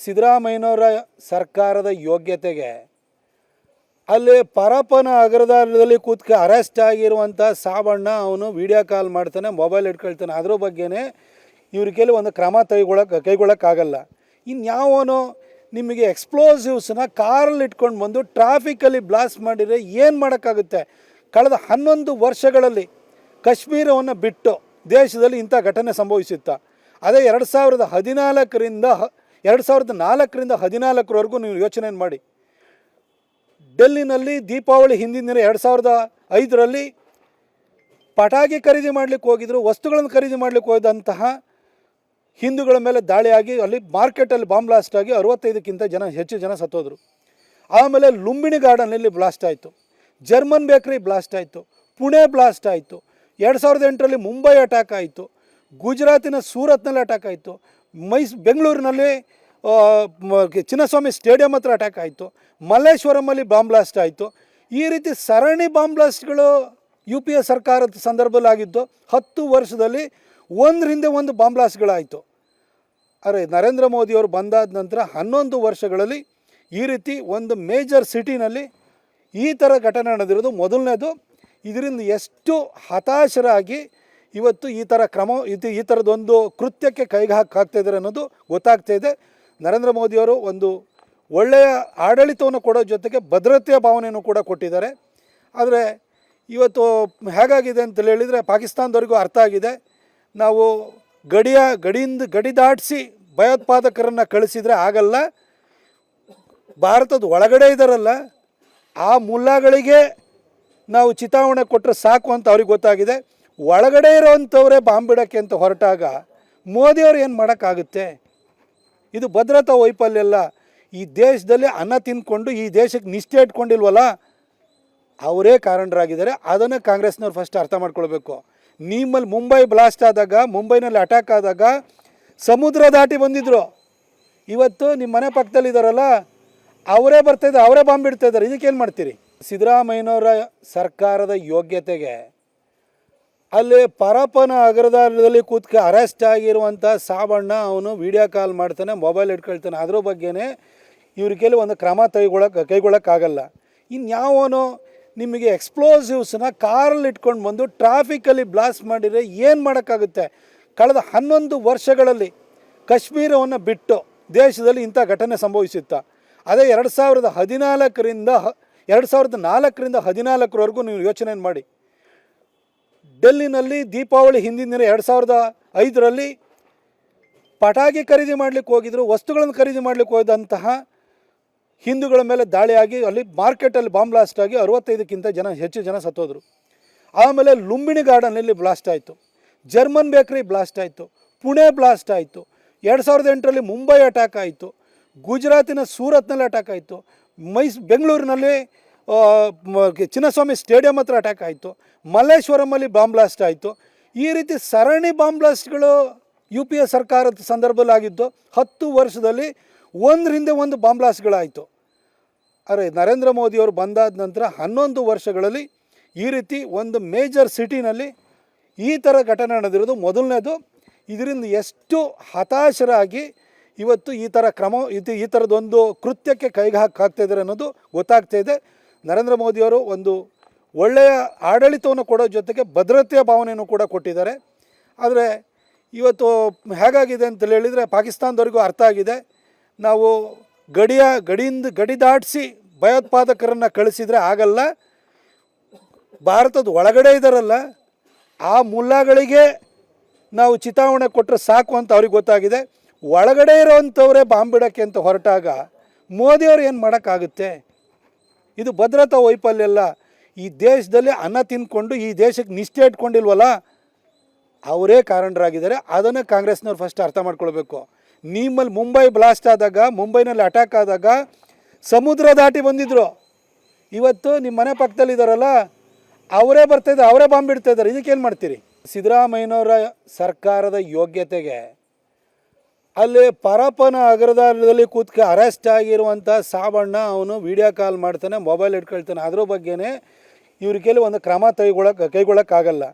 ಸಿದ್ದರಾಮಯ್ಯನವರ ಸರ್ಕಾರದ ಯೋಗ್ಯತೆಗೆ ಅಲ್ಲಿ ಪರಪ್ಪನ ಅಗ್ರದಲ್ಲಿ ಕೂತ್ಕೆ ಅರೆಸ್ಟ್ ಆಗಿರುವಂಥ ಸಾಬಣ್ಣ ಅವನು ವಿಡಿಯೋ ಕಾಲ್ ಮಾಡ್ತಾನೆ, ಮೊಬೈಲ್ ಇಟ್ಕೊಳ್ತಾನೆ. ಅದ್ರ ಬಗ್ಗೆನೇ ಇವ್ರ ಕೈಲಿ ಒಂದು ಕ್ರಮ ಕೈಗೊಳ್ಳೋಕ್ಕಾಗಲ್ಲ. ಇನ್ಯಾವನು ನಿಮಗೆ ಎಕ್ಸ್ಪ್ಲೋಸಿವ್ಸನ್ನ ಕಾರಲ್ಲಿ ಇಟ್ಕೊಂಡು ಬಂದು ಟ್ರಾಫಿಕಲ್ಲಿ ಬ್ಲಾಸ್ಟ್ ಮಾಡಿದರೆ ಏನು ಮಾಡೋಕ್ಕಾಗುತ್ತೆ? ಕಳೆದ 11 ವರ್ಷಗಳಲ್ಲಿ ಕಾಶ್ಮೀರವನ್ನು ಬಿಟ್ಟು ದೇಶದಲ್ಲಿ ಇಂಥ ಘಟನೆ ಸಂಭವಿಸುತ್ತಾ? ಅದೇ 2014ರಿಂದ 2014ವರೆಗೂ ನೀವು ಯೋಚನೆ ಮಾಡಿ. ಡೆಲ್ಲಿನಲ್ಲಿ ದೀಪಾವಳಿ ಹಿಂದಿನ ದಿನ 2005ರಲ್ಲಿ ಪಟಾಕಿ ಖರೀದಿ ಮಾಡಲಿಕ್ಕೆ ಹೋಗಿದ್ರು, ವಸ್ತುಗಳನ್ನು ಖರೀದಿ ಮಾಡಲಿಕ್ಕೆ ಹೋದಂತಹ ಹಿಂದೂಗಳ ಮೇಲೆ ದಾಳಿಯಾಗಿ ಅಲ್ಲಿ ಮಾರ್ಕೆಟಲ್ಲಿ ಬಾಂಬ್ ಬ್ಲಾಸ್ಟ್ ಆಗಿ 65ಕ್ಕಿಂತ ಹೆಚ್ಚು ಜನ ಸತ್ತೋದ್ರು. ಆಮೇಲೆ ಲುಂಬಿನಿ ಗಾರ್ಡನಲ್ಲಿ ಬ್ಲಾಸ್ಟ್ ಆಯಿತು, ಜರ್ಮನ್ ಬೇಕ್ರಿ ಬ್ಲಾಸ್ಟ್ ಆಯಿತು, ಪುಣೆ ಬ್ಲಾಸ್ಟ್ ಆಯಿತು, 2008ರಲ್ಲಿ ಮುಂಬೈ ಅಟ್ಯಾಕ್ ಆಯಿತು, ಗುಜರಾತಿನ ಸೂರತ್ನಲ್ಲಿ ಅಟ್ಯಾಕ್ ಆಯಿತು, ಬೆಂಗಳೂರಿನಲ್ಲಿ ಚಿನ್ನಸ್ವಾಮಿ ಸ್ಟೇಡಿಯಂ ಹತ್ರ ಅಟ್ಯಾಕ್ ಆಯಿತು, ಮಲ್ಲೇಶ್ವರಮಲ್ಲಿ ಬಾಂಬ್ ಬ್ಲಾಸ್ಟ್ ಆಯಿತು. ಈ ರೀತಿ ಸರಣಿ ಬಾಂಬ್ ಬ್ಲಾಸ್ಟ್ಗಳು ಯು ಪಿ ಎ ಸರ್ಕಾರದ ಸಂದರ್ಭದಲ್ಲಿ ಆಗಿದ್ದು 10 ವರ್ಷದಲ್ಲಿ ಒಂದರಿಂದ ಒಂದು ಬಾಂಬ್ ಬ್ಲಾಸ್ಟ್ಗಳಾಯಿತು. ಆದರೆ ನರೇಂದ್ರ ಮೋದಿಯವರು ಬಂದಾದ ನಂತರ 11 ವರ್ಷಗಳಲ್ಲಿ ಈ ರೀತಿ ಒಂದು ಮೇಜರ್ ಸಿಟಿನಲ್ಲಿ ಈ ಥರ ಘಟನೆ ನಡೆದಿರೋದು ಮೊದಲನೇದು. ಇದರಿಂದ ಎಷ್ಟು ಹತಾಶರಾಗಿ ಇವತ್ತು ಈ ಥರ ಈ ಥರದೊಂದು ಕೃತ್ಯಕ್ಕೆ ಕೈಗೆ ಹಾಕ್ತಾಯಿದ್ದಾರೆ ಅನ್ನೋದು ಗೊತ್ತಾಗ್ತಾಯಿದೆ. ನರೇಂದ್ರ ಮೋದಿಯವರು ಒಂದು ಒಳ್ಳೆಯ ಆಡಳಿತವನ್ನು ಕೊಡೋ ಜೊತೆಗೆ ಭದ್ರತೆಯ ಭಾವನೆಯನ್ನು ಕೂಡ ಕೊಟ್ಟಿದ್ದಾರೆ. ಆದರೆ ಇವತ್ತು ಹೇಗಾಗಿದೆ ಅಂತ ಹೇಳಿದರೆ ಪಾಕಿಸ್ತಾನದವರಿಗೂ ಅರ್ಥ ಆಗಿದೆ. ನಾವು ಗಡಿ ದಾಟಿಸಿ ಭಯೋತ್ಪಾದಕರನ್ನು ಕಳಿಸಿದರೆ ಆಗಲ್ಲ, ಭಾರತದ ಒಳಗಡೆ ಇದ್ದಾರಲ್ಲ ಆ ಮುಲ್ಲಾಗಳಿಗೆ ನಾವು ಚಿತಾವಣೆ ಕೊಟ್ಟರೆ ಸಾಕು ಅಂತ ಅವ್ರಿಗೆ ಗೊತ್ತಾಗಿದೆ. ಒಳಗಡೆ ಇರೋವಂಥವರೇ ಬಾಂಬ್ ಬಿಡೋಕ್ಕೆ ಅಂತ ಹೊರಟಾಗ ಮೋದಿಯವರು ಏನು ಮಾಡೋಕ್ಕಾಗುತ್ತೆ? ಇದು ಭದ್ರತಾ ವೈಫಲ್ಯ ಅಲ್ಲ. ಈ ದೇಶದಲ್ಲಿ ಅನ್ನ ತಿಂದ್ಕೊಂಡು ಈ ದೇಶಕ್ಕೆ ನಿಷ್ಠೆ ಇಟ್ಕೊಂಡಿಲ್ವಲ್ಲ, ಅವರೇ ಕಾರಣರಾಗಿದ್ದಾರೆ. ಅದನ್ನು ಕಾಂಗ್ರೆಸ್ನವ್ರು ಫಸ್ಟ್ ಅರ್ಥ ಮಾಡ್ಕೊಳ್ಬೇಕು. ನಿಮ್ಮಲ್ಲಿ ಮುಂಬೈ ಬ್ಲಾಸ್ಟ್ ಆದಾಗ, ಮುಂಬೈನಲ್ಲಿ ಅಟ್ಯಾಕ್ ಆದಾಗ ಸಮುದ್ರ ದಾಟಿ ಬಂದಿದ್ದರು. ಇವತ್ತು ನಿಮ್ಮ ಮನೆ ಪಕ್ಕದಲ್ಲಿದ್ದಾರಲ್ಲ ಅವರೇ ಬರ್ತಾಯಿದ್ದಾರೆ, ಅವರೇ ಬಾಂಬ್ ಇಡ್ತಾಯಿದ್ದಾರೆ. ಇದಕ್ಕೇನು ಮಾಡ್ತೀರಿ? ಸಿದ್ದರಾಮಯ್ಯನವರ ಸರ್ಕಾರದ ಯೋಗ್ಯತೆಗೆ ಅಲ್ಲಿ ಪರಪ್ಪನ ಅಗ್ರದಲ್ಲಿ ಕೂತ್ಕೆ ಅರೆಸ್ಟ್ ಆಗಿರುವಂಥ ಸಾಬಣ್ಣ ಅವನು ವಿಡಿಯೋ ಕಾಲ್ ಮಾಡ್ತಾನೆ, ಮೊಬೈಲ್ ಇಟ್ಕೊಳ್ತಾನೆ. ಅದ್ರ ಬಗ್ಗೆನೇ ಇವ್ರ ಕೈಲಿ ಒಂದು ಕ್ರಮ ಕೈಗೊಳ್ಳೋಕ್ಕಾಗಲ್ಲ. ಇನ್ಯಾವನು ನಿಮಗೆ ಎಕ್ಸ್ಪ್ಲೋಸಿವ್ಸನ್ನ ಕಾರಲ್ಲಿ ಇಟ್ಕೊಂಡು ಬಂದು ಟ್ರಾಫಿಕಲ್ಲಿ ಬ್ಲಾಸ್ಟ್ ಮಾಡಿದರೆ ಏನು ಮಾಡೋಕ್ಕಾಗುತ್ತೆ? ಕಳೆದ 11 ವರ್ಷಗಳಲ್ಲಿ ಕಾಶ್ಮೀರವನ್ನು ಬಿಟ್ಟು ದೇಶದಲ್ಲಿ ಇಂಥ ಘಟನೆ ಸಂಭವಿಸುತ್ತಾ? ಅದೇ 2014ರಿಂದ 2014ವರೆಗೂ ನೀವು ಯೋಚನೆ ಮಾಡಿ. ಡೆಲ್ಲಿನಲ್ಲಿ ದೀಪಾವಳಿ ಹಿಂದಿನ ದಿನ 2005ರಲ್ಲಿ ಪಟಾಕಿ ಖರೀದಿ ಮಾಡಲಿಕ್ಕೆ ಹೋಗಿದ್ರು, ವಸ್ತುಗಳನ್ನು ಖರೀದಿ ಮಾಡಲಿಕ್ಕೆ ಹೋದಂತಹ ಹಿಂದೂಗಳ ಮೇಲೆ ದಾಳಿಯಾಗಿ ಅಲ್ಲಿ ಮಾರ್ಕೆಟಲ್ಲಿ ಬಾಂಬ್ ಬ್ಲಾಸ್ಟ್ ಆಗಿ 65ಕ್ಕಿಂತ ಹೆಚ್ಚು ಜನ ಸತ್ತೋದ್ರು. ಆಮೇಲೆ ಲುಂಬಿನಿ ಗಾರ್ಡನಲ್ಲಿ ಬ್ಲಾಸ್ಟ್ ಆಯಿತು, ಜರ್ಮನ್ ಬೇಕ್ರಿ ಬ್ಲಾಸ್ಟ್ ಆಯಿತು, ಪುಣೆ ಬ್ಲಾಸ್ಟ್ ಆಯಿತು, 2008ರಲ್ಲಿ ಮುಂಬೈ ಅಟ್ಯಾಕ್ ಆಯಿತು, ಗುಜರಾತಿನ ಸೂರತ್ನಲ್ಲಿ ಅಟ್ಯಾಕ್ ಆಯಿತು, ಬೆಂಗಳೂರಿನಲ್ಲಿ ಚಿನ್ನಸ್ವಾಮಿ ಸ್ಟೇಡಿಯಂ ಹತ್ರ ಅಟ್ಯಾಕ್ ಆಯಿತು, ಮಲ್ಲೇಶ್ವರಮಲ್ಲಿ ಬಾಂಬ್ ಬ್ಲಾಸ್ಟ್ ಆಯಿತು. ಈ ರೀತಿ ಸರಣಿ ಬಾಂಬ್ ಬ್ಲಾಸ್ಟ್ಗಳು ಯು ಪಿ ಎ ಸರ್ಕಾರದ ಸಂದರ್ಭದಲ್ಲಿ ಆಗಿದ್ದು 10 ವರ್ಷದಲ್ಲಿ ಒಂದರಿಂದ ಒಂದು ಬಾಂಬ್ ಬ್ಲಾಸ್ಟ್ಗಳಾಯಿತು. ಆದರೆ ನರೇಂದ್ರ ಮೋದಿಯವರು ಬಂದಾದ ನಂತರ 11 ವರ್ಷಗಳಲ್ಲಿ ಈ ರೀತಿ ಒಂದು ಮೇಜರ್ ಸಿಟಿನಲ್ಲಿ ಈ ಥರ ಘಟನೆ ನಡೆದಿರೋದು ಮೊದಲನೇದು. ಇದರಿಂದ ಎಷ್ಟು ಹತಾಶರಾಗಿ ಇವತ್ತು ಈ ಥರದೊಂದು ಕೃತ್ಯಕ್ಕೆ ಕೈಗೆ ಹಾಕ್ತಾಯಿದ್ದಾರೆ ಅನ್ನೋದು ಗೊತ್ತಾಗ್ತಾಯಿದೆ. ನರೇಂದ್ರ ಮೋದಿಯವರು ಒಂದು ಒಳ್ಳೆಯ ಆಡಳಿತವನ್ನು ಕೊಡೋ ಜೊತೆಗೆ ಭದ್ರತೆಯ ಭಾವನೆಯನ್ನು ಕೂಡ ಕೊಟ್ಟಿದ್ದಾರೆ. ಆದರೆ ಇವತ್ತು ಹೇಗಾಗಿದೆ ಅಂತ ಹೇಳಿದರೆ ಪಾಕಿಸ್ತಾನದವರಿಗೂ ಅರ್ಥ ಆಗಿದೆ. ನಾವು ಗಡಿ ದಾಟಿಸಿ ಭಯೋತ್ಪಾದಕರನ್ನು ಕಳಿಸಿದರೆ ಆಗಲ್ಲ, ಭಾರತದ ಒಳಗಡೆ ಇದ್ದಾರಲ್ಲ ಆ ಮುಲ್ಲಾಗಳಿಗೆ ನಾವು ಚಿತಾವಣೆ ಕೊಟ್ಟರೆ ಸಾಕು ಅಂತ ಅವ್ರಿಗೆ ಗೊತ್ತಾಗಿದೆ. ಒಳಗಡೆ ಇರೋವಂಥವರೇ ಬಾಂಬ್ ಬಿಡೋಕ್ಕೆ ಅಂತ ಹೊರಟಾಗ ಮೋದಿಯವರು ಏನು ಮಾಡೋಕ್ಕಾಗುತ್ತೆ? ಇದು ಭದ್ರತಾ ವೈಫಲ್ಯ ಅಲ್ಲ. ಈ ದೇಶದಲ್ಲಿ ಅನ್ನ ತಿಂದ್ಕೊಂಡು ಈ ದೇಶಕ್ಕೆ ನಿಷ್ಠೆ ಇಟ್ಕೊಂಡಿಲ್ವಲ್ಲ, ಅವರೇ ಕಾರಣರಾಗಿದ್ದಾರೆ. ಅದನ್ನು ಕಾಂಗ್ರೆಸ್ನವ್ರು ಫಸ್ಟ್ ಅರ್ಥ ಮಾಡ್ಕೊಳ್ಬೇಕು. ನಿಮ್ಮಲ್ಲಿ ಮುಂಬೈ ಬ್ಲಾಸ್ಟ್ ಆದಾಗ, ಮುಂಬೈನಲ್ಲಿ ಅಟ್ಯಾಕ್ ಆದಾಗ ಸಮುದ್ರ ದಾಟಿ ಬಂದಿದ್ದರು. ಇವತ್ತು ನಿಮ್ಮ ಮನೆ ಪಕ್ಕದಲ್ಲಿದ್ದಾರಲ್ಲ ಅವರೇ ಬರ್ತಾಯಿದ್ದಾರೆ, ಅವರೇ ಬಾಂಬ್ ಇಡ್ತಾಯಿದ್ದಾರೆ. ಇದಕ್ಕೇನು ಮಾಡ್ತೀರಿ? ಸಿದ್ದರಾಮಯ್ಯನವರ ಸರ್ಕಾರದ ಯೋಗ್ಯತೆಗೆ ಅಲ್ಲಿ ಪರಪ್ಪನ ಅಗ್ರದಲ್ಲಿ ಕೂತ್ಕೆ ಅರೆಸ್ಟ್ ಆಗಿರುವಂಥ ಸಾಬಣ್ಣ ಅವನು ವಿಡಿಯೋ ಕಾಲ್ ಮಾಡ್ತಾನೆ, ಮೊಬೈಲ್ ಇಟ್ಕೊಳ್ತಾನೆ. ಅದ್ರ ಬಗ್ಗೆನೇ ಇವ್ರ ಕೈಲಿ ಒಂದು ಕ್ರಮ ಕೈಗೊಳ್ಳೋಕ್ಕಾಗಲ್ಲ.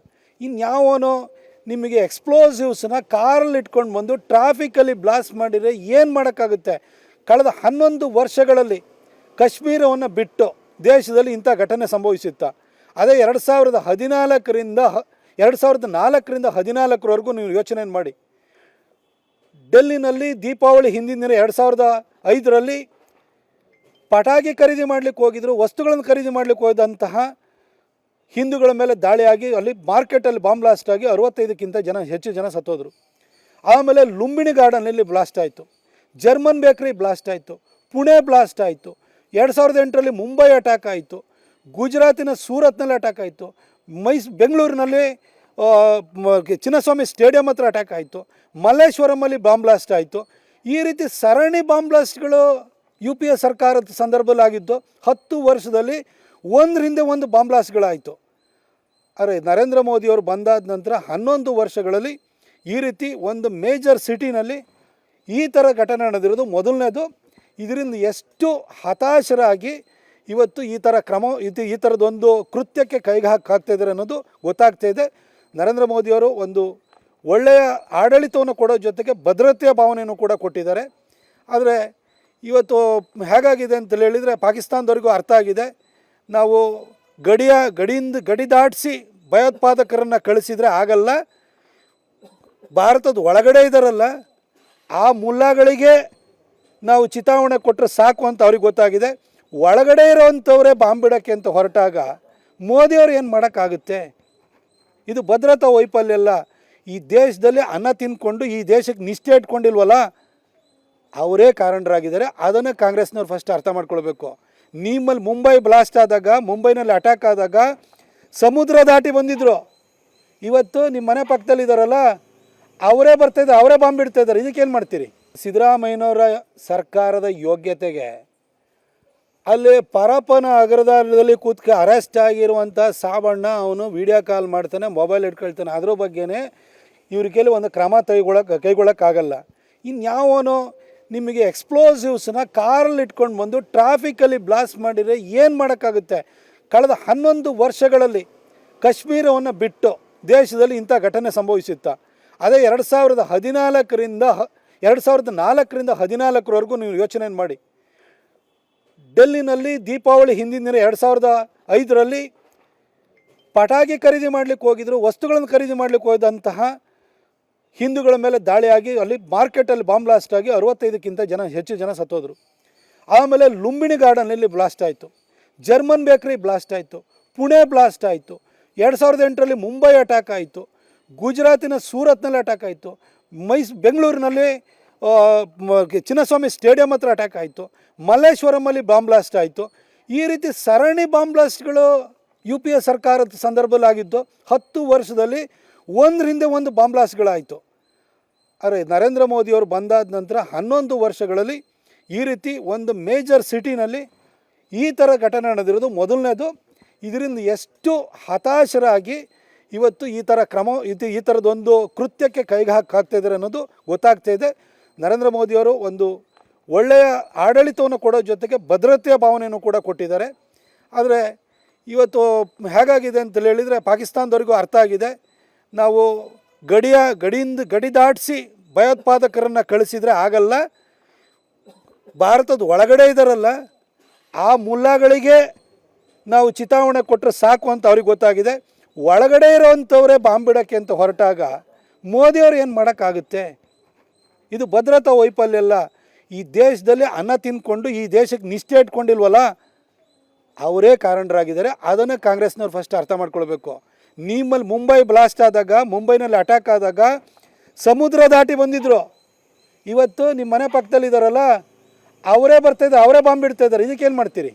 ಇನ್ಯಾವನು ನಿಮಗೆ ಎಕ್ಸ್ಪ್ಲೋಸಿವ್ಸನ್ನ ಕಾರಲ್ಲಿ ಇಟ್ಕೊಂಡು ಬಂದು ಟ್ರಾಫಿಕಲ್ಲಿ ಬ್ಲಾಸ್ಟ್ ಮಾಡಿದರೆ ಏನು ಮಾಡೋಕ್ಕಾಗುತ್ತೆ? ಕಳೆದ 11 ವರ್ಷಗಳಲ್ಲಿ ಕಾಶ್ಮೀರವನ್ನು ಬಿಟ್ಟು ದೇಶದಲ್ಲಿ ಇಂಥ ಘಟನೆ ಸಂಭವಿಸುತ್ತಾ? ಅದೇ 2014ರಿಂದ 2014ವರೆಗೂ ನೀವು ಯೋಚನೆ ಮಾಡಿ. ಡೆಲ್ಲಿನಲ್ಲಿ ದೀಪಾವಳಿ ಹಿಂದಿನ ದಿನ 2005ರಲ್ಲಿ ಪಟಾಕಿ ಖರೀದಿ ಮಾಡಲಿಕ್ಕೆ ಹೋಗಿದ್ರು, ವಸ್ತುಗಳನ್ನು ಖರೀದಿ ಮಾಡಲಿಕ್ಕೆ ಹೋದಂತಹ ಹಿಂದೂಗಳ ಮೇಲೆ ದಾಳಿಯಾಗಿ ಅಲ್ಲಿ ಮಾರ್ಕೆಟಲ್ಲಿ ಬಾಂಬ್ ಬ್ಲಾಸ್ಟ್ ಆಗಿ 65ಕ್ಕಿಂತ ಹೆಚ್ಚು ಜನ ಸತ್ತೋದ್ರು. ಆಮೇಲೆ ಲುಂಬಿನಿ ಗಾರ್ಡನಲ್ಲಿ ಬ್ಲಾಸ್ಟ್ ಆಯಿತು, ಜರ್ಮನ್ ಬೇಕ್ರಿ ಬ್ಲಾಸ್ಟ್ ಆಯಿತು, ಪುಣೆ ಬ್ಲಾಸ್ಟ್ ಆಯಿತು, 2008ರಲ್ಲಿ ಮುಂಬೈ ಅಟ್ಯಾಕ್ ಆಯಿತು, ಗುಜರಾತಿನ ಸೂರತ್ನಲ್ಲಿ ಅಟ್ಯಾಕ್ ಆಯಿತು, ಬೆಂಗಳೂರಿನಲ್ಲಿ ಚಿನ್ನಸ್ವಾಮಿ ಸ್ಟೇಡಿಯಂ ಹತ್ರ ಅಟ್ಯಾಕ್ ಆಯಿತು, ಮಲ್ಲೇಶ್ವರಮಲ್ಲಿ ಬಾಂಬ್ ಬ್ಲಾಸ್ಟ್ ಆಯಿತು. ಈ ರೀತಿ ಸರಣಿ ಬಾಂಬ್ ಬ್ಲಾಸ್ಟ್ಗಳು ಯು ಪಿ ಎ ಸರ್ಕಾರದ ಸಂದರ್ಭದಲ್ಲಿ ಆಗಿದ್ದು 10 ವರ್ಷದಲ್ಲಿ ಒಂದರಿಂದ ಒಂದು ಬಾಂಬ್ ಬ್ಲಾಸ್ಟ್ಗಳಾಯಿತು. ಅರೆ ನರೇಂದ್ರ ಮೋದಿಯವರು ಬಂದಾದ ನಂತರ 11 ವರ್ಷಗಳಲ್ಲಿ ಈ ರೀತಿ ಒಂದು ಮೇಜರ್ ಸಿಟಿನಲ್ಲಿ ಈ ಥರ ಘಟನೆ ನಡೆದಿರೋದು ಮೊದಲನೇದು. ಇದರಿಂದ ಎಷ್ಟು ಹತಾಶರಾಗಿ ಇವತ್ತು ಈ ಥರ ಈ ಥರದೊಂದು ಕೃತ್ಯಕ್ಕೆ ಕೈಗೆ ಹಾಕ್ತಾಯಿದ್ದಾರೆ ಅನ್ನೋದು ಗೊತ್ತಾಗ್ತಾ ಇದೆ. ನರೇಂದ್ರ ಮೋದಿಯವರು ಒಂದು ಒಳ್ಳೆಯ ಆಡಳಿತವನ್ನು ಕೊಡೋ ಜೊತೆಗೆ ಭದ್ರತೆಯ ಭಾವನೆಯನ್ನು ಕೂಡ ಕೊಟ್ಟಿದ್ದಾರೆ. ಆದರೆ ಇವತ್ತು ಹೇಗಾಗಿದೆ ಅಂತ ಹೇಳಿದರೆ ಪಾಕಿಸ್ತಾನದವರಿಗೂ ಅರ್ಥ ಆಗಿದೆ. ನಾವು ಗಡಿ ದಾಟಿಸಿ ಭಯೋತ್ಪಾದಕರನ್ನು ಕಳಿಸಿದರೆ ಆಗಲ್ಲ, ಭಾರತದ ಒಳಗಡೆ ಇದ್ದಾರಲ್ಲ ಆ ಮುಲ್ಲಾಗಳಿಗೆ ನಾವು ಚಿತಾವಣೆ ಕೊಟ್ಟರೆ ಸಾಕು ಅಂತ ಅವ್ರಿಗೆ ಗೊತ್ತಾಗಿದೆ. ಒಳಗಡೆ ಇರೋವಂಥವರೇ ಬಾಂಬ್ ಬಿಡೋಕ್ಕೆ ಅಂತ ಹೊರಟಾಗ ಮೋದಿಯವರು ಏನು ಮಾಡೋಕ್ಕಾಗುತ್ತೆ? ಇದು ಭದ್ರತಾ ವೈಫಲ್ಯ ಅಲ್ಲ. ಈ ದೇಶದಲ್ಲಿ ಅನ್ನ ತಿಂದ್ಕೊಂಡು ಈ ದೇಶಕ್ಕೆ ನಿಷ್ಠೆ ಇಟ್ಕೊಂಡಿಲ್ವಲ್ಲ ಅವರೇ ಕಾರಣರಾಗಿದ್ದಾರೆ. ಅದನ್ನು ಕಾಂಗ್ರೆಸ್ನವ್ರು ಫಸ್ಟ್ ಅರ್ಥ ಮಾಡ್ಕೊಳ್ಬೇಕು. ನಿಮ್ಮಲ್ಲಿ ಮುಂಬೈ ಬ್ಲಾಸ್ಟ್ ಆದಾಗ, ಮುಂಬೈನಲ್ಲಿ ಅಟ್ಯಾಕ್ ಆದಾಗ ಸಮುದ್ರ ದಾಟಿ ಬಂದಿದ್ದರು. ಇವತ್ತು ನಿಮ್ಮ ಮನೆ ಪಕ್ಕದಲ್ಲಿದ್ದಾರಲ್ಲ ಅವರೇ ಬರ್ತಾಯಿದ್ದಾರೆ, ಅವರೇ ಬಾಂಬ್ ಬಿಡ್ತಾಯಿದ್ದಾರೆ. ಇದಕ್ಕೇನು ಮಾಡ್ತೀರಿ? ಸಿದ್ದರಾಮಯ್ಯನವರ ಸರ್ಕಾರದ ಯೋಗ್ಯತೆಗೆ ಅಲ್ಲಿ ಪರಪ್ಪನ ಅಗ್ರದಲ್ಲಿ ಕೂತ್ಕ ಅರೆಸ್ಟ್ ಆಗಿರುವಂಥ ಸಾಬಣ್ಣ ಅವನು ವಿಡಿಯೋ ಕಾಲ್ ಮಾಡ್ತಾನೆ, ಮೊಬೈಲ್ ಇಟ್ಕೊಳ್ತಾನೆ. ಅದ್ರ ಬಗ್ಗೆನೇ ಇವ್ರ ಕೈಲಿ ಒಂದು ಕ್ರಮ ಕೈಗೊಳ್ಳೋಕ್ಕಾಗಲ್ಲ. ಇನ್ಯಾವನು ನಿಮಗೆ ಎಕ್ಸ್ಪ್ಲೋಸಿವ್ಸನ್ನ ಕಾರಲ್ಲಿ ಇಟ್ಕೊಂಡು ಬಂದು ಟ್ರಾಫಿಕಲ್ಲಿ ಬ್ಲಾಸ್ಟ್ ಮಾಡಿದರೆ ಏನು ಮಾಡೋಕ್ಕಾಗುತ್ತೆ? ಕಳೆದ 11 ವರ್ಷಗಳಲ್ಲಿ ಕಾಶ್ಮೀರವನ್ನು ಬಿಟ್ಟು ದೇಶದಲ್ಲಿ ಇಂಥ ಘಟನೆ ಸಂಭವಿಸುತ್ತಾ? ಅದೇ 2014ರಿಂದ 2014ವರೆಗೂ ನೀವು ಯೋಚನೆ ಮಾಡಿ. ಡೆಲ್ಲಿನಲ್ಲಿ ದೀಪಾವಳಿ ಹಿಂದಿನ ದಿನ 2005ರಲ್ಲಿ ಪಟಾಕಿ ಖರೀದಿ ಮಾಡಲಿಕ್ಕೆ ಹೋಗಿದ್ರು, ವಸ್ತುಗಳನ್ನು ಖರೀದಿ ಮಾಡಲಿಕ್ಕೆ ಹೋದಂತಹ ಹಿಂದೂಗಳ ಮೇಲೆ ದಾಳಿಯಾಗಿ ಅಲ್ಲಿ ಮಾರ್ಕೆಟಲ್ಲಿ ಬಾಂಬ್ ಬ್ಲಾಸ್ಟ್ ಆಗಿ 65ಕ್ಕಿಂತ ಹೆಚ್ಚು ಜನ ಸತ್ತೋದ್ರು. ಆಮೇಲೆ ಲುಂಬಿನಿ ಗಾರ್ಡನಲ್ಲಿ ಬ್ಲಾಸ್ಟ್ ಆಯಿತು, ಜರ್ಮನ್ ಬೇಕ್ರಿ ಬ್ಲಾಸ್ಟ್ ಆಯಿತು, ಪುಣೆ ಬ್ಲಾಸ್ಟ್ ಆಯಿತು, 2008ರಲ್ಲಿ ಮುಂಬೈ ಅಟ್ಯಾಕ್ ಆಯಿತು, ಗುಜರಾತಿನ ಸೂರತ್ನಲ್ಲಿ ಅಟ್ಯಾಕ್ ಆಯಿತು, ಬೆಂಗಳೂರಿನಲ್ಲಿ ಚಿನ್ನಸ್ವಾಮಿ ಸ್ಟೇಡಿಯಂ ಹತ್ರ ಅಟ್ಯಾಕ್ ಆಯಿತು, ಮಲ್ಲೇಶ್ವರಮಲ್ಲಿ ಬಾಂಬ್ ಬ್ಲಾಸ್ಟ್ ಆಯಿತು. ಈ ರೀತಿ ಸರಣಿ ಬಾಂಬ್ ಬ್ಲಾಸ್ಟ್ಗಳು ಯು ಪಿ ಎ ಸರ್ಕಾರದ ಸಂದರ್ಭದಲ್ಲಿ ಆಗಿದ್ದು 10 ವರ್ಷದಲ್ಲಿ ಒಂದರಿಂದ ಒಂದು ಬಾಂಬ್ ಬ್ಲಾಸ್ಟ್ಗಳಾಯಿತು. ಅರೆ ನರೇಂದ್ರ ಮೋದಿಯವರು ಬಂದಾದ ನಂತರ 11 ವರ್ಷಗಳಲ್ಲಿ ಈ ರೀತಿ ಒಂದು ಮೇಜರ್ ಸಿಟಿನಲ್ಲಿ ಈ ಥರ ಘಟನೆ ನಡೆದಿರೋದು ಮೊದಲನೇದು. ಇದರಿಂದ ಎಷ್ಟು ಹತಾಶರಾಗಿ ಇವತ್ತು ಈ ಥರದೊಂದು ಕೃತ್ಯಕ್ಕೆ ಕೈಗೆ ಹಾಕ್ತಾಯಿದ್ದಾರೆ ಅನ್ನೋದು ಗೊತ್ತಾಗ್ತಾ ಇದೆ. ನರೇಂದ್ರ ಮೋದಿಯವರು ಒಂದು ಒಳ್ಳೆಯ ಆಡಳಿತವನ್ನು ಕೊಡೋ ಜೊತೆಗೆ ಭದ್ರತೆಯ ಭಾವನೆಯನ್ನು ಕೂಡ ಕೊಟ್ಟಿದ್ದಾರೆ. ಆದರೆ ಇವತ್ತು ಹೇಗಾಗಿದೆ ಅಂತ ಹೇಳಿದರೆ ಪಾಕಿಸ್ತಾನದವರಿಗೂ ಅರ್ಥ ಆಗಿದೆ. ನಾವು ಗಡಿ ದಾಟಿಸಿ ಭಯೋತ್ಪಾದಕರನ್ನು ಕಳಿಸಿದರೆ ಆಗಲ್ಲ, ಭಾರತದ ಒಳಗಡೆ ಇದ್ದಾರಲ್ಲ ಆ ಮುಲ್ಲಾಗಳಿಗೆ ನಾವು ಚಿತಾವಣೆ ಕೊಟ್ಟರೆ ಸಾಕು ಅಂತ ಅವ್ರಿಗೆ ಗೊತ್ತಾಗಿದೆ. ಒಳಗಡೆ ಇರೋವಂಥವರೇ ಬಾಂಬ್ ಬಿಡೋಕ್ಕೆ ಅಂತ ಹೊರಟಾಗ ಮೋದಿಯವರು ಏನು ಮಾಡೋಕ್ಕಾಗುತ್ತೆ? ಇದು ಭದ್ರತಾ ವೈಫಲ್ಯ ಅಲ್ಲ. ಈ ದೇಶದಲ್ಲಿ ಅನ್ನ ತಿಂದ್ಕೊಂಡು ಈ ದೇಶಕ್ಕೆ ನಿಷ್ಠೆ ಇಟ್ಕೊಂಡಿಲ್ವಲ್ಲ ಅವರೇ ಕಾರಣರಾಗಿದ್ದಾರೆ. ಅದನ್ನು ಕಾಂಗ್ರೆಸ್ನವ್ರು ಫಸ್ಟ್ ಅರ್ಥ ಮಾಡ್ಕೊಳ್ಬೇಕು. ನಿಮ್ಮಲ್ಲಿ ಮುಂಬೈ ಬ್ಲಾಸ್ಟ್ ಆದಾಗ, ಮುಂಬೈನಲ್ಲಿ ಅಟ್ಯಾಕ್ ಆದಾಗ ಸಮುದ್ರ ದಾಟಿ ಬಂದಿದ್ದರು. ಇವತ್ತು ನಿಮ್ಮ ಮನೆ ಪಕ್ಕದಲ್ಲಿದ್ದಾರಲ್ಲ ಅವರೇ ಬರ್ತಾಯಿದ್ದಾರೆ, ಅವರೇ ಬಾಂಬ್ ಬಿಡ್ತಾಯಿದ್ದಾರೆ. ಇದಕ್ಕೇನು ಮಾಡ್ತೀರಿ?